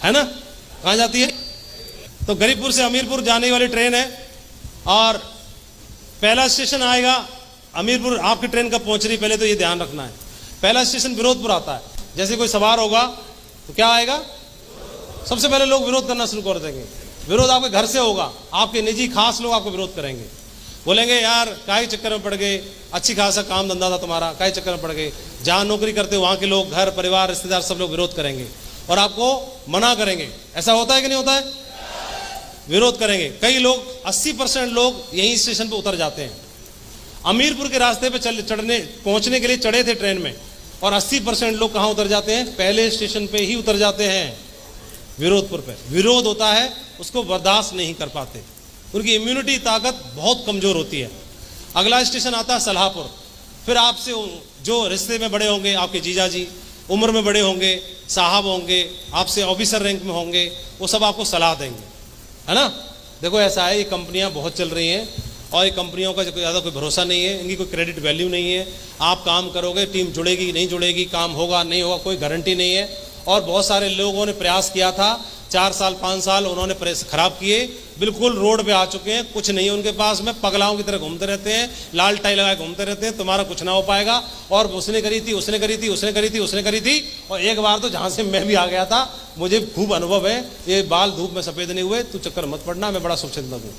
है ना? कहाँ जाती है? तो गरीबपुर से अमीरपुर जाने वाली ट्रेन है और पहला स्टेशन आएगा अमीरपुर। आपकी ट्रेन कब पहुंच रही पहले तो ये ध्यान रखना है। पहला स्टेशन विरोधपुर आता है। जैसे कोई सवार होगा तो क्या आएगा? सबसे पहले लोग विरोध करना शुरू कर देंगे। विरोध आपके घर से होगा, आपके निजी खास लोग आपको विरोध करेंगे, बोलेंगे यार काहे चक्कर में पड़ गए, अच्छी खासा काम धंधा था तुम्हारा, काहे चक्कर में पड़ गए। जहां नौकरी करते हो वहां के लोग, घर परिवार रिश्तेदार सब लोग विरोध करेंगे और आपको मना करेंगे। ऐसा होता है कि नहीं होता है? विरोध करेंगे। कई लोग 80% लोग यही स्टेशन पे उतर जाते हैं। अमीरपुर के रास्ते पे चढ़ने पहुंचने के लिए चढ़े थे ट्रेन में और 80% लोग कहां उतर जाते हैं? पहले स्टेशन पे ही उतर जाते हैं, विरोधपुर पे। विरोध होता है, उसको बर्दाश्त नहीं कर पाते, उनकी इम्यूनिटी ताकत बहुत कमजोर होती है। अगला स्टेशन आता है सलाहपुर। फिर आपसे जो रिश्ते में बड़े होंगे, आपके जीजा जी उम्र में बड़े होंगे, साहब होंगे, आपसे ऑफिसर रैंक में होंगे, वो सब आपको सलाह देंगे, है ना? देखो ऐसा है, ये कंपनियां बहुत चल रही हैं और ये कंपनियों का ज़्यादा कोई भरोसा नहीं है, इनकी कोई क्रेडिट वैल्यू नहीं है। आप काम करोगे, टीम जुड़ेगी नहीं जुड़ेगी, काम होगा नहीं होगा, कोई गारंटी नहीं है। और बहुत सारे लोगों ने प्रयास किया था, 4 साल 5 साल उन्होंने प्रेस खराब किए, बिल्कुल रोड पे आ चुके हैं, कुछ नहीं है उनके पास में, पगलाओं की तरह घूमते रहते हैं, लाल टाई लगाए घूमते रहते हैं, तुम्हारा कुछ ना हो पाएगा। और उसने करी थी, उसने करी थी, उसने करी थी, उसने करी थी। और एक बार तो जहां से मैं भी आ गया था, मुझे खूब अनुभव है, ये बाल धूप में सफेद नहीं हुए, तू चक्कर मत पड़ना, मैं बड़ा शुभचिंतक हूँ।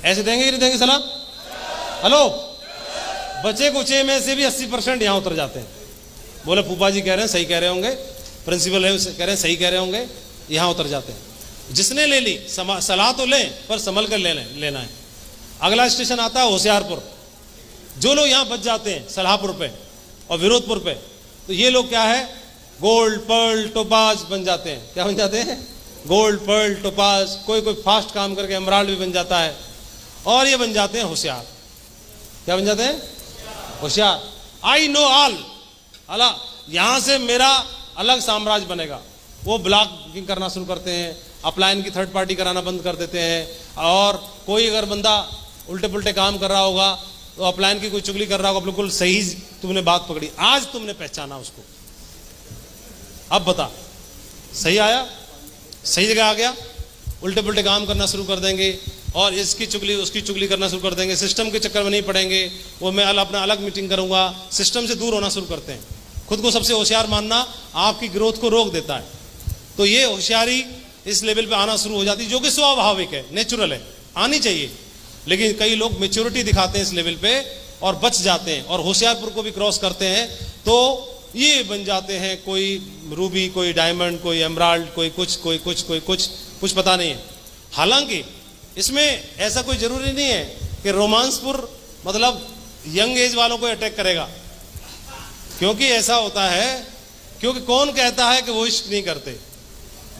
ऐसे देंगे कि नहीं देंगे सलाह? हेलो, बचे कुचे में से भी 80% यहाँ उतर जाते हैं। बोले फूफा जी कह रहे हैं, सही कह रहे होंगे, प्रिंसिपल है कह रहे हैं, सही कह रहे होंगे, यहाँ उतर जाते हैं। जिसने ले ली सलाह तो लें, पर संभल कर लेना है। अगला स्टेशन आता है होशियारपुर। जो लोग यहाँ बच जाते हैं सलाहपुर पे और विरोधपुर पे, तो ये लोग क्या है? गोल्ड पर्ल टोपाज बन जाते हैं। क्या बन जाते हैं? Gold pearl topaz. कोई कोई फास्ट काम करके एमराल्ड भी बन जाता है और ये बन जाते हैं होशियार। क्या बन जाते हैं? होशियार। आई नो ऑल, अला यहां से मेरा अलग साम्राज्य बनेगा। वो ब्लॉकिंग करना शुरू करते हैं, अपलाइन की थर्ड पार्टी कराना बंद कर देते हैं। और कोई अगर बंदा उल्टे पुल्टे काम कर रहा होगा तो अपलाइन की कोई चुगली कर रहा होगा, बिल्कुल सही तुमने बात पकड़ी, आज तुमने पहचाना उसको, अब बता सही आया, सही जगह आ गया। उल्टे पुल्टे काम करना शुरू कर देंगे और इसकी चुगली उसकी चुगली करना शुरू कर देंगे। सिस्टम के चक्कर में नहीं पड़ेंगे, वो मैं अपना अलग मीटिंग करूंगा, सिस्टम से दूर होना शुरू करते हैं। खुद को सबसे होशियार मानना आपकी ग्रोथ को रोक देता है। तो ये होशियारी इस लेवल पे आना शुरू हो जाती है, जो कि स्वाभाविक है, नेचुरल है, आनी चाहिए। लेकिन कई लोग मैच्योरिटी दिखाते हैं इस लेवल पे और बच जाते हैं और होशियारपुर को भी क्रॉस करते हैं, तो ये बन जाते हैं कोई रूबी, कोई डायमंड, कोई एमराल्ड, कोई कुछ, कोई कुछ, कोई कुछ, कुछ पता नहीं है। हालांकि इसमें ऐसा कोई जरूरी नहीं है कि रोमांसपुर मतलब यंग एज वालों को अटैक करेगा, क्योंकि ऐसा होता है, क्योंकि कौन कहता है कि वो इश्क नहीं करते,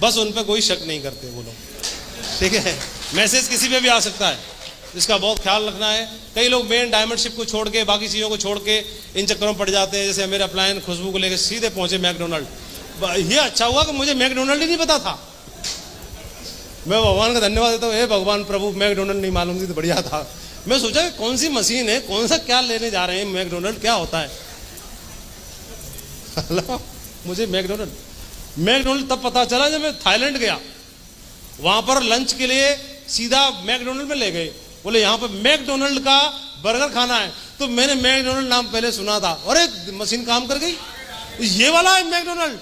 बस उन पर कोई शक नहीं करते वो लोग, ठीक है? मैसेज किसी पे भी आ सकता है, इसका बहुत ख्याल रखना है। कई लोग मेन डायमंडशिप को छोड़ के, बाकी चीज़ों को छोड़ के इन चक्करों में पड़ जाते हैं। जैसे मेरे अपलायन खुशबू को लेकर सीधे पहुंचे मैकडोनल्ड। ये अच्छा हुआ कि मुझे मैकडोनल्ड ही नहीं पता था, मैं भगवान का धन्यवाद देता हूँ, हे भगवान प्रभु, मैकडोनल्ड नहीं मालूम थी तो बढ़िया था। मैं सोचा कि कौन सी मशीन है, कौन सा क्या लेने जा रहे हैं, मैकडोनल्ड क्या होता है। मुझे मैकडोनल्ड तब पता चला जब मैं थाईलैंड गया, वहां पर लंच के लिए सीधा मैकडोनल्ड में ले गए, बोले यहाँ पर मैकडोनल्ड का बर्गर खाना है। तो मैंने मैकडोनल्ड नाम पहले सुना था और एक मशीन काम कर गई, ये वाला है मैकडोनल्ड,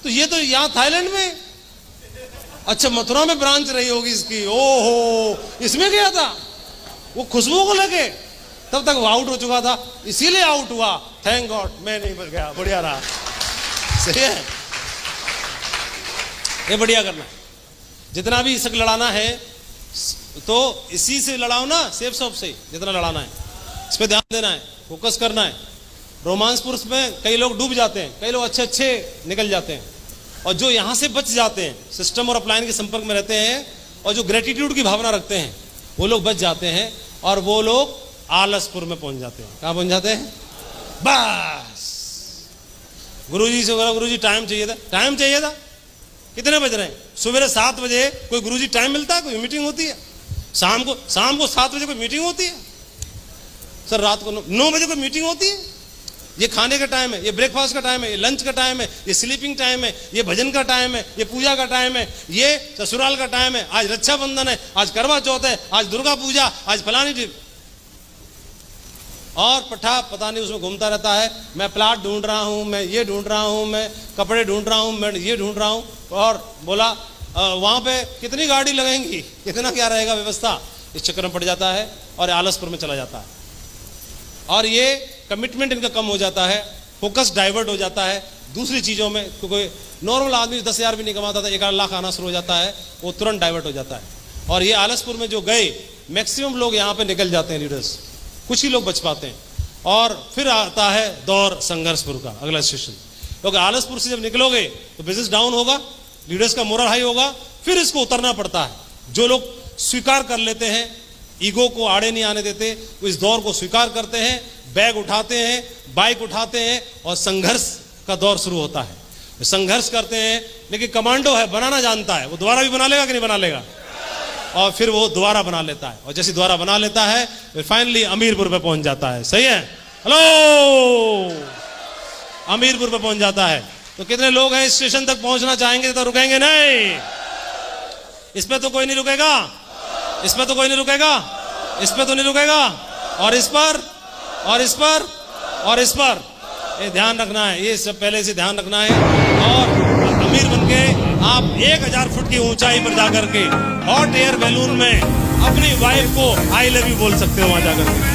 तो ये तो यहाँ थाईलैंड में, अच्छा मथुरा में ब्रांच रही होगी इसकी, ओहो इसमें गया था वो खुशबू को लेके, तब तक वो आउट हो चुका था, इसीलिए आउट हुआ। थैंक गॉड मैं नहीं बच गया, बढ़िया रहा। सही है, ये बढ़िया करना। जितना भी इसक लड़ाना है तो इसी से लड़ाओ ना, सेफ शॉप से जितना लड़ाना है, इस पे ध्यान देना है, फोकस करना है। रोमांसपुर में कई लोग डूब जाते हैं, कई लोग अच्छे अच्छे निकल जाते हैं, और जो यहाँ से बच जाते हैं, सिस्टम और अपलाइन के संपर्क में रहते हैं और जो ग्रेटिट्यूड की भावना रखते हैं, वो लोग बच जाते हैं और वो लोग आलसपुर में पहुंच जाते हैं। कहाँ पहुंच जाते हैं? बस गुरुजी से बोला, गुरुजी टाइम चाहिए था, टाइम चाहिए था, कितने बज रहे हैं? सुबह 7 बजे कोई गुरुजी टाइम मिलता है? कोई मीटिंग होती है? शाम को 7 बजे कोई मीटिंग होती है? सर रात को 9 बजे कोई मीटिंग होती है? ये खाने का टाइम है, ये ब्रेकफास्ट का टाइम है, ये लंच का टाइम है, ये स्लीपिंग टाइम है, ये भजन का टाइम है, ये पूजा का टाइम है, ये ससुराल का टाइम है, आज रक्षाबंधन है, आज करवा चौथ है, आज दुर्गा पूजा, आज फलानी जी। और पता नहीं उसमें घूमता रहता है, मैं प्लाट ढूंढ रहा हूं, मैं ये ढूंढ रहा हूं, मैं कपड़े ढूंढ रहा हूं, मैं ये ढूंढ रहा हूं। और बोला वहां पे कितनी गाड़ी लगेंगी, कितना क्या रहेगा व्यवस्था, इस चक्कर में पड़ जाता है और आलसपुर में चला जाता है। और ये कमिटमेंट इनका कम हो जाता है, फोकस डाइवर्ट हो जाता है दूसरी चीज़ों में। कोई नॉर्मल आदमी 10,000 भी नहीं कमाता था, 1 लाख आना शुरू हो जाता है, वो तुरंत डाइवर्ट हो जाता है। और ये आलसपुर में जो गए, मैक्सिमम लोग यहाँ पे निकल जाते हैं लीडर्स, कुछ ही लोग बच पाते हैं। और फिर आता है दौर संघर्षपुर का अगला स्टेशन, क्योंकि आलसपुर से जब निकलोगे तो बिजनेस डाउन होगा, लीडर्स का मोरल हाई होगा, फिर इसको उतरना पड़ता है। जो लोग स्वीकार कर लेते हैं, ईगो को आड़े नहीं आने देते, वो इस दौर को स्वीकार करते हैं, बैग उठाते हैं, बाइक उठाते हैं और संघर्ष का दौर शुरू होता है। संघर्ष करते हैं, लेकिन कमांडो है, बनाना जानता है, वो दोबारा भी बना लेगा कि नहीं बना लेगा, और फिर वो दोबारा बना लेता है। और जैसे दोबारा बना लेता है फिर फाइनली अमीरपुर पे पहुंच जाता है। सही है, हेलो, अमीरपुर पे पहुंच जाता है। तो कितने लोग हैं इस स्टेशन तक पहुंचना चाहेंगे तो रुकेंगे नहीं? इस पे तो कोई नहीं रुकेगा, इस पे तो कोई नहीं रुकेगा, इस पे तो नहीं रुकेगा, और इस पर, और इस पर, और इस पर, ये ध्यान रखना है, ये सब पहले से ध्यान रखना है। और अमीर बनके आप 1000 फुट की ऊंचाई पर जाकर के हॉट एयर बैलून में अपनी वाइफ को आई लव यू बोल सकते हो वहां जाकर के।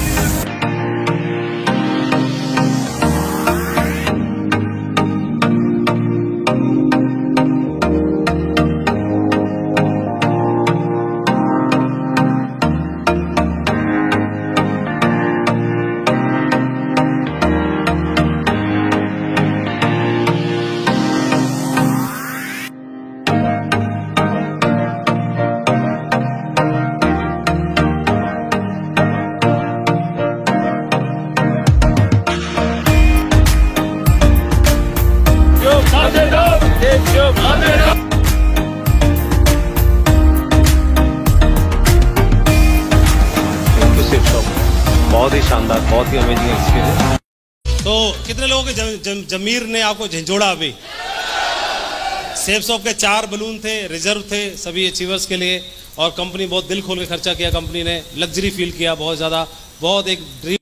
बहुत ही शानदार, बहुत ही अमेजिंग एक्सपीरियंस। तो कितने लोगों के जमीर ने आपको झंझोड़ा? अभी सेफ शॉप के 4 बलून थे, रिजर्व थे सभी अचीवर्स के लिए, और कंपनी बहुत दिल खोल के खर्चा किया, कंपनी ने लग्जरी फील किया बहुत ज्यादा, बहुत एक ड्रीम